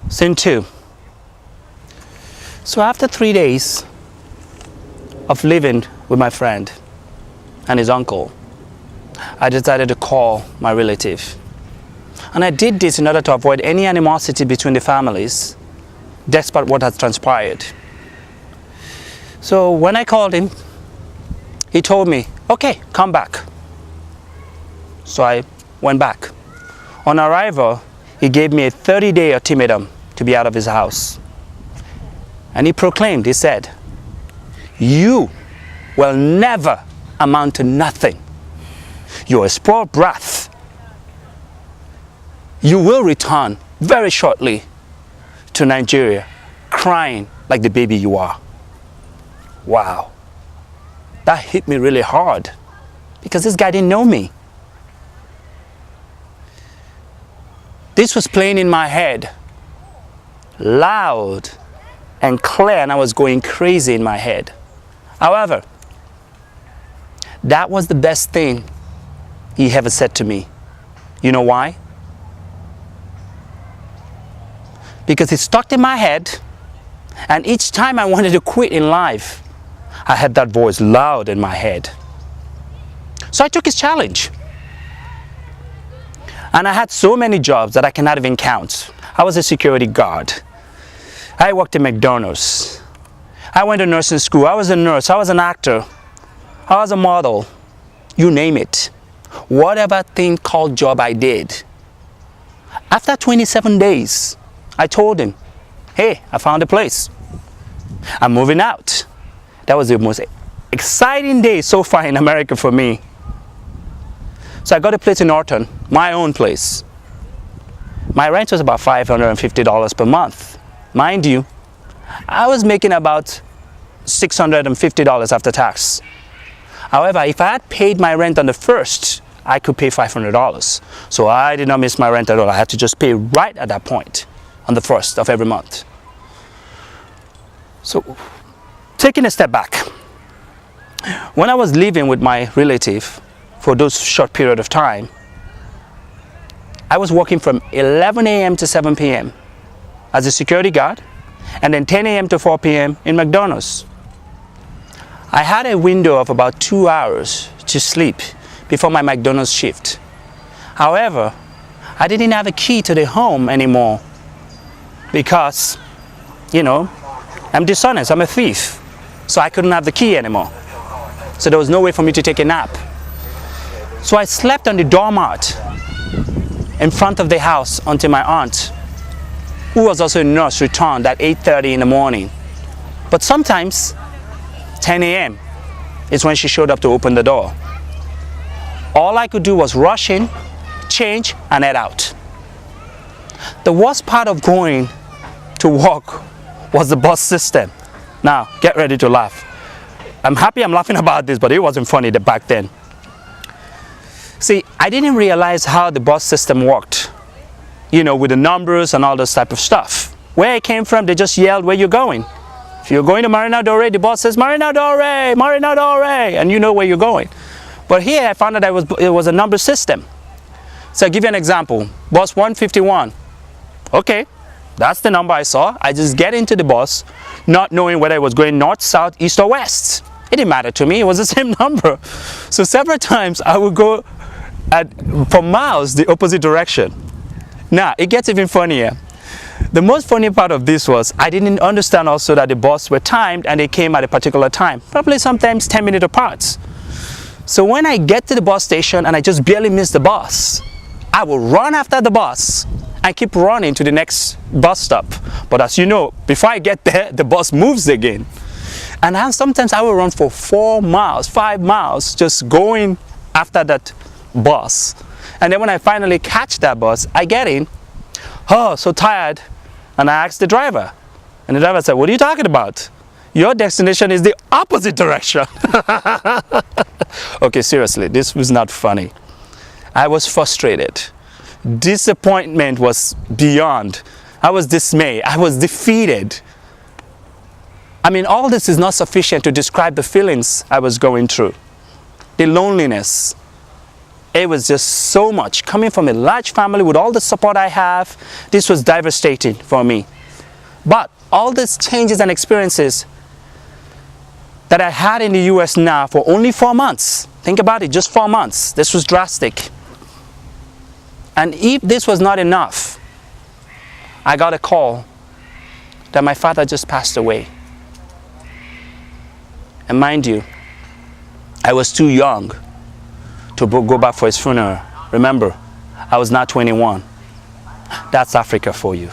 Scene 2. So after 3 days of living with my friend and his uncle, I decided to call my relative. And I did this in order to avoid any animosity between the families, despite what had transpired. So when I called him, he told me, okay, come back. So I went back. On arrival, he gave me a 30-day ultimatum to be out of his house. And he proclaimed, he said, you will never amount to nothing. You're a spoiled brat. You will return very shortly to Nigeria, crying like the baby you are. Wow. That hit me really hard because this guy didn't know me. This was playing in my head, loud and clear, and I was going crazy in my head. However, that was the best thing he ever said to me. You know why? Because it stuck in my head, and each time I wanted to quit in life, I had that voice loud in my head. So I took his challenge. And I had so many jobs that I cannot even count. I was a security guard. I worked at McDonald's. I went to nursing school. I was a nurse. I was an actor. I was a model. You name it. Whatever thing called job I did. After 27 days, I told him, hey, I found a place. I'm moving out. That was the most exciting day so far in America for me. So I got a place in Norton, my own place. My rent was about $550 per month. Mind you, I was making about $650 after tax. However, if I had paid my rent on the 1st, I could pay $500. So I did not miss my rent at all. I had to just pay right at that point on the 1st of every month. So, taking a step back, when I was living with my relative for those short period of time, I was working from 11 a.m. to 7 p.m. as a security guard, and then 10 a.m. to 4 p.m. in McDonald's. I had a window of about 2 hours to sleep before my McDonald's shift. However, I didn't have a key to the home anymore because, you know, I'm dishonest, I'm a thief. So I couldn't have the key anymore. So there was no way for me to take a nap. So I slept on the doormat in front of the house until my aunt, who was also a nurse, returned at 8:30 in the morning. But sometimes 10 a.m. is when she showed up to open the door. All I could do was rush in, change, and head out. The worst part of going to work was the bus system. Now, get ready to laugh. I'm happy I'm laughing about this, but it wasn't funny back then. See, I didn't realize how the bus system worked, you know, with the numbers and all this type of stuff. Where I came from, they just yelled, where you going? If you're going to Marina Del Rey, the bus says, Marina Del Rey, Marina Del Rey, and you know where you're going. But here I found out it was a number system. So I'll give you an example. Bus 151. Okay, that's the number I saw. I just get into the bus, not knowing whether it was going north, south, east, or west. It didn't matter to me. It was the same number. So several times I would go for miles the opposite direction. Now, it gets even funnier. The most funny part of this was I didn't understand also that the bus were timed and they came at a particular time, probably sometimes 10 minutes apart. So when I get to the bus station and I just barely miss the bus, I will run after the bus and keep running to the next bus stop. But as you know, before I get there, the bus moves again. And sometimes I will run for 4 miles, 5 miles, just going after that bus. And then when I finally catch that bus, I get in, oh, so tired, and I asked the driver. And the driver said, what are you talking about? Your destination is the opposite direction. Okay, seriously, this was not funny. I was frustrated. Disappointment was beyond. I was dismayed. I was defeated. I mean, all this is not sufficient to describe the feelings I was going through. The loneliness, It was just so much. Coming from a large family with all the support I have, this was devastating for me. But all these changes and experiences that I had in the US now for only 4 months. Think about it, just 4 months. This was drastic. And if this was not enough, I got a call that my father just passed away. And mind you, I was too young to go back for his funeral. Remember, I was not 21. That's Africa for you.